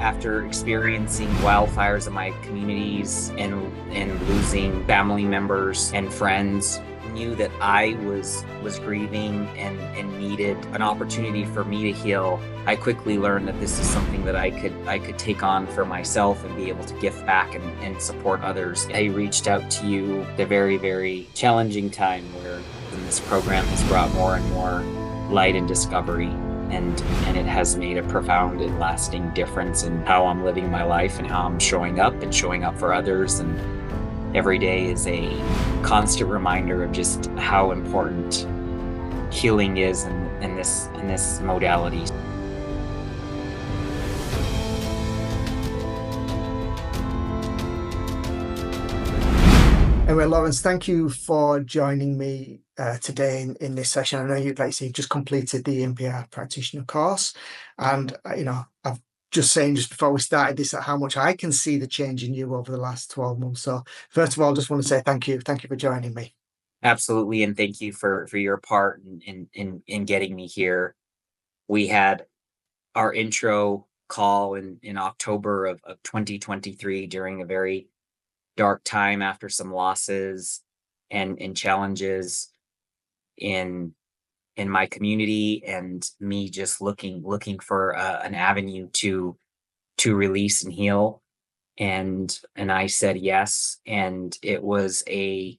After experiencing wildfires in my communities and losing family members and friends, knew that I was grieving and needed an opportunity for me to heal. I quickly learned that this is something that I could take on for myself and be able to give back and support others. I reached out to you at a very, very challenging time where this program has brought more and more light and discovery. And it has made a profound and lasting difference in how I'm living my life and how I'm showing up for others. And every day is a constant reminder of just how important healing is in this modality. Anyway, Lawrence, thank you for joining me today in this session. I know you'd like to say you've just completed the EMPR practitioner course, and I've just saying just before we started this how much I can see the change in you over the last 12 months. So first of all, I just want to say thank you for joining me. Absolutely, and thank you for your part in getting me here. We had our intro call in October of 2023 during a very dark time after some losses and challenges in my community, and me just looking for an avenue to release and heal. And I said yes, and it was a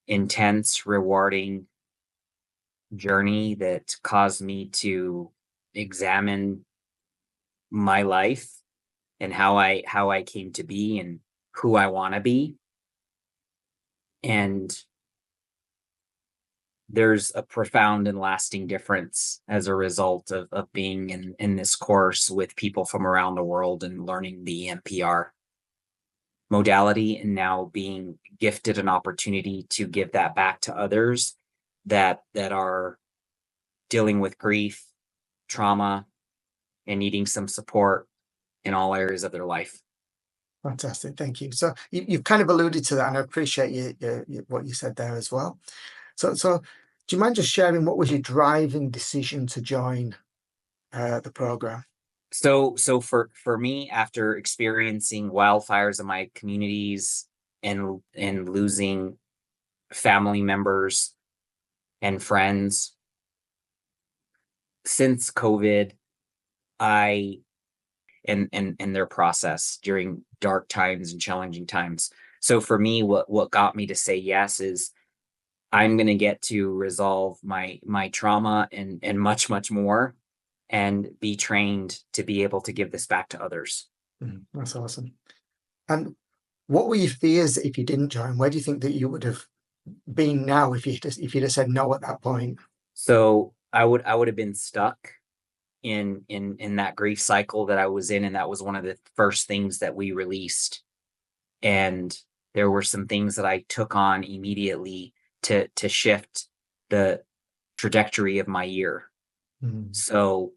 intense, rewarding journey that caused me to examine my life and how I came to be and who I want to be. And there's a profound and lasting difference as a result of being in this course with people from around the world and learning the EMPR modality, and now being gifted an opportunity to give that back to others that are dealing with grief, trauma, and needing some support in all areas of their life. Fantastic, thank you. So you've kind of alluded to that, and I appreciate what you said there as well. So do you mind just sharing what was your driving decision to join the program? So for me, after experiencing wildfires in my communities and losing family members and friends since COVID, I and their process during dark times and challenging times. So for me, what got me to say yes is I'm going to get to resolve my trauma and much more, and be trained to be able to give this back to others. That's awesome. And what were your fears if you didn't join? Where do you think that you would have been now if you'd have said no at that point? So I would have been stuck in that grief cycle that I was in, and that was one of the first things that we released. And there were some things that I took on immediately to shift the trajectory of my year. So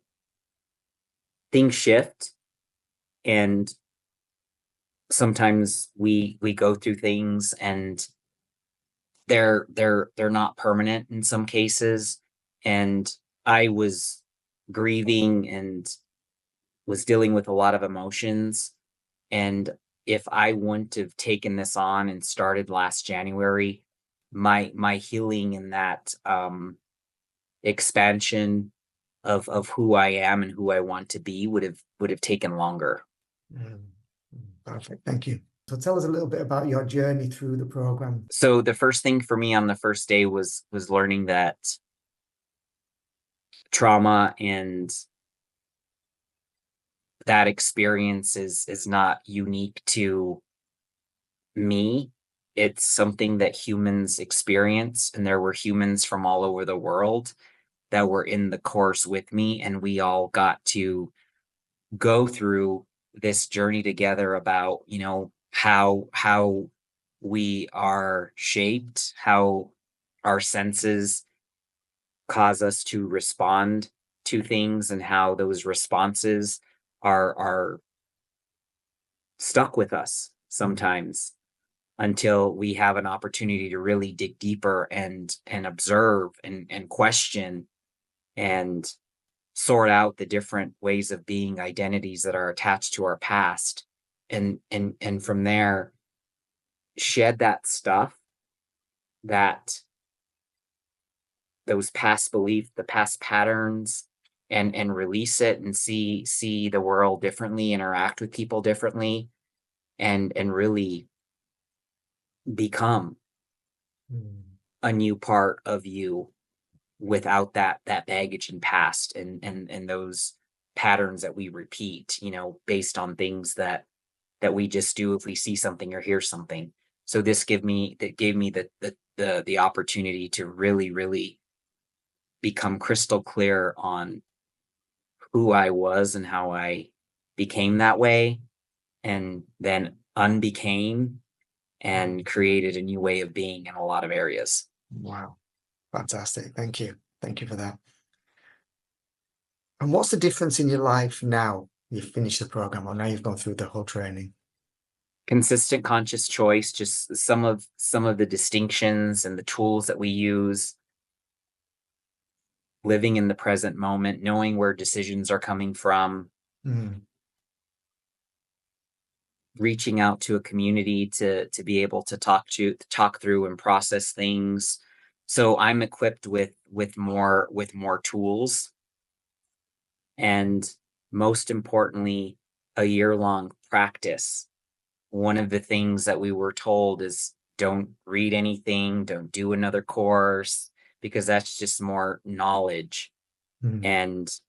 things shift, and sometimes we go through things and they're not permanent in some cases. And I was grieving and was dealing with a lot of emotions. And if I wouldn't have taken this on and started last January, my healing and that expansion of who I am and who I want to be would have taken longer. Perfect, thank you. So tell us a little bit about your journey through the program. So the first thing for me on the first day was learning that trauma and that experience is not unique to me. It's something that humans experience, and there were humans from all over the world that were in the course with me, and we all got to go through this journey together about, how we are shaped, how our senses cause us to respond to things, and how those responses are stuck with us sometimes until we have an opportunity to really dig deeper and observe and question and sort out the different ways of being, identities that are attached to our past, and from there shed that stuff, that those past beliefs, the past patterns, and release it and see the world differently, interact with people differently, and really become Mm. a new part of you without that baggage and past, and those patterns that we repeat, based on things that we just do if we see something or hear something. So this gave me the opportunity to really become crystal clear on who I was and how I became that way, and then unbecame and Mm. created a new way of being in a lot of areas. Wow, fantastic. Thank you. Thank you for that. And what's the difference in your life now you've finished the program or now you've gone through the whole training? Consistent conscious choice, just some of the distinctions and the tools that we use, living in the present moment, knowing where decisions are coming from, Mm. reaching out to a community to be able to talk through and process things. So I'm equipped with more tools, and most importantly, a year-long practice. One of the things that we were told is, don't read anything, don't do another course, because that's just more knowledge, Mm. and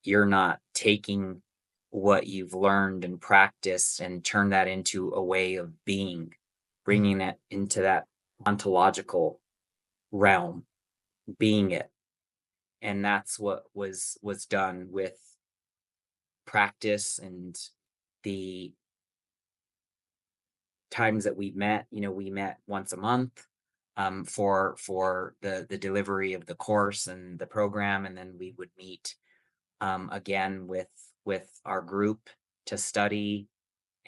you're not taking what you've learned and practiced and turn that into a way of being, Mm. bringing that into that ontological realm, being it. And that's what was done with practice and the times that we met. We met once a month, for the delivery of the course and the program, and then we would meet, again with our group to study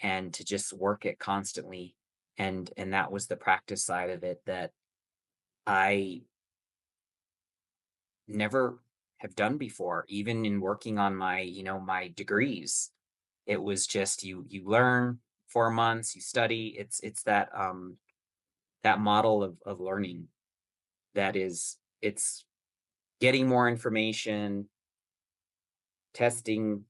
and to just work it constantly. And that was the practice side of it that I never have done before, even in working on my degrees. It was just, you learn 4 months, you study. It's that model of learning, it's getting more information, testing,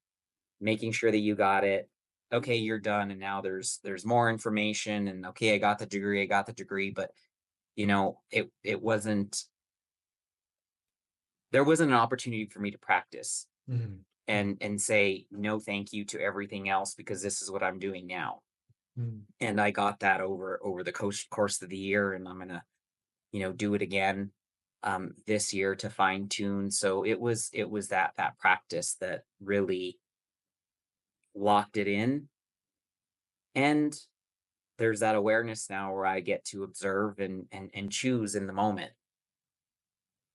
making sure that you got it. Okay, you're done, and now there's more information, and okay, I got the degree, but it wasn't there wasn't an opportunity for me to practice Mm. and say no thank you to everything else, because this is what I'm doing now. Mm. And I got that over the course of the year, and I'm gonna do it again, this year, to fine tune. So it was that practice that really locked it in. And there's that awareness now where I get to observe and choose in the moment,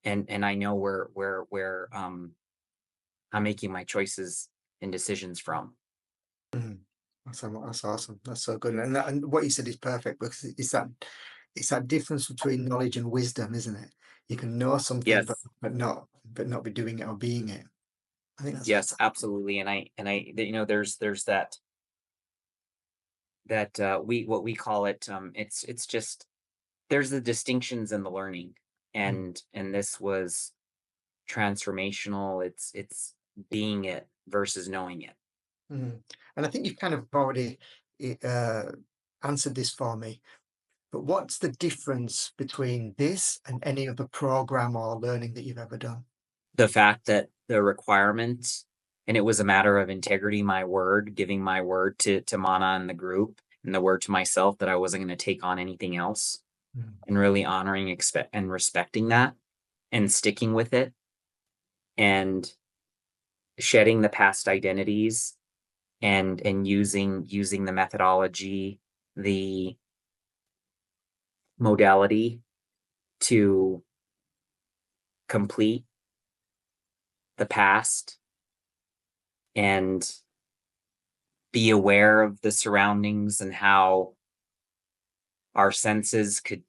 and I know where I'm making my choices and decisions from. Mm. That's awesome. That's so good. And what you said is perfect because it's that difference between knowledge and wisdom, isn't it? You can know something Yes, but not be doing it or being it. I think that's yes, fantastic. absolutely. And I there's that we what we call it, it's just, there's the distinctions in the learning, Mm. and this was transformational. It's being it versus knowing it. Mm. And I think you've kind of already uh, answered this for me. But what's the difference between this and any other program or learning that you've ever done? The fact that the requirements, and it was a matter of integrity, my word, giving my word to Mana and the group, and the word to myself that I wasn't going to take on anything else, Mm. and really honoring, expect and respecting that, and sticking with it, and shedding the past identities, and using the methodology, the modality, to complete the past, and be aware of the surroundings, and how our senses could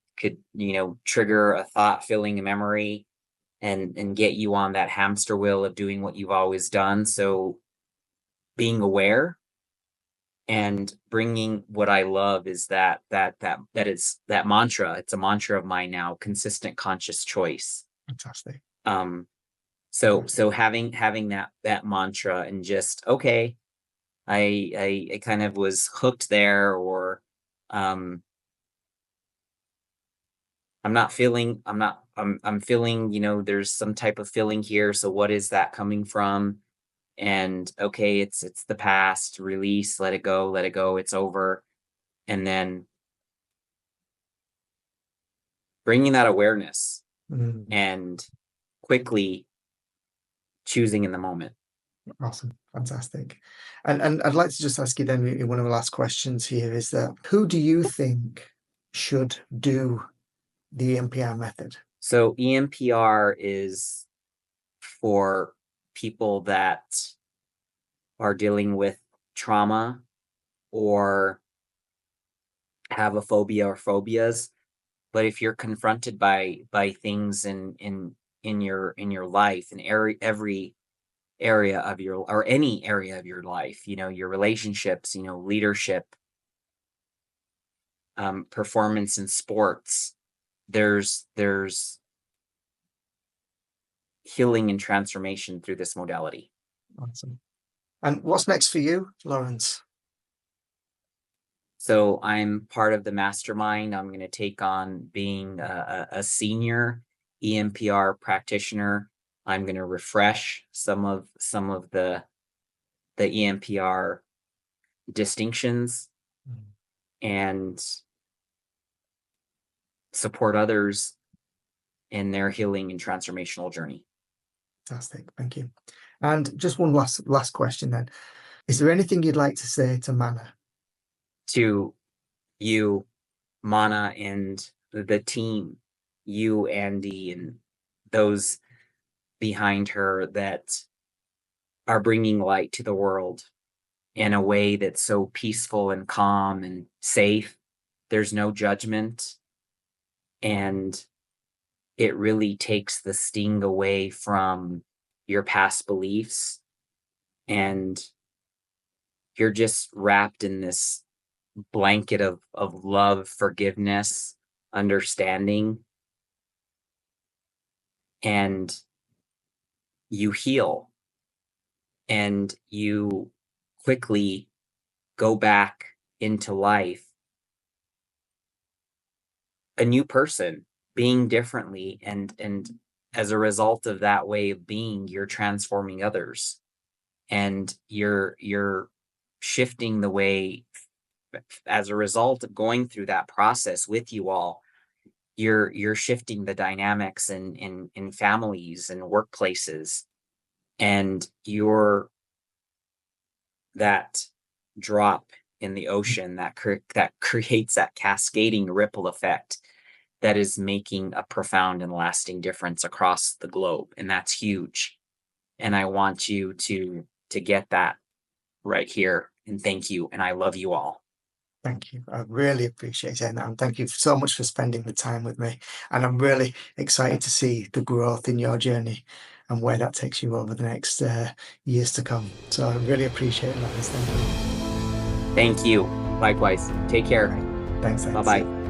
trigger a thought, feeling, a memory, and get you on that hamster wheel of doing what you've always done. So being aware and bringing what I love is that is that mantra. It's a mantra of mine now, consistent conscious choice. Fantastic. Um, so having that mantra and just okay, I kind of was hooked there, or um I'm feeling, there's some type of feeling here. So what is that coming from? And okay, it's the past, release, let it go, it's over. And then bringing that awareness Mm, and quickly choosing in the moment. awesome. Fantastic. And I'd like to just ask you then one of the last questions here is that who do you think should do the EMPR method? So EMPR is for people that are dealing with trauma or have a phobia or phobias. But if you're confronted by things in your life, in every area of your, or any area of your life, your relationships, leadership, performance in sports, there's healing and transformation through this modality. Awesome. And what's next for you, Lawrence? So I'm part of the mastermind. I'm going to take on being a senior EMPR practitioner. I'm going to refresh some of the EMPR distinctions Mm, and support others in their healing and transformational journey. fantastic. Thank you. And just one last question then. Is there anything you'd like to say to Manna? To you, Mana, and the team, you, Andy, and those behind her that are bringing light to the world in a way that's so peaceful and calm and safe. There's no judgment. And it really takes the sting away from your past beliefs. And you're just wrapped in this blanket of love, forgiveness, understanding, and you heal and you quickly go back into life a new person, being differently, and as a result of that way of being, you're transforming others, and you're shifting the way, as a result of going through that process with you all, you're shifting the dynamics in families and workplaces, and you're that drop in the ocean that creates that cascading ripple effect that is making a profound and lasting difference across the globe, and that's huge. And I want you to get that right here. And thank you, and I love you all. Thank you. I really appreciate it. And thank you so much for spending the time with me. And I'm really excited to see the growth in your journey and where that takes you over the next years to come. So I really appreciate it, Lance. Thank you. Thank you. Likewise. Take All care. right. Thanks, Bye thanks. bye.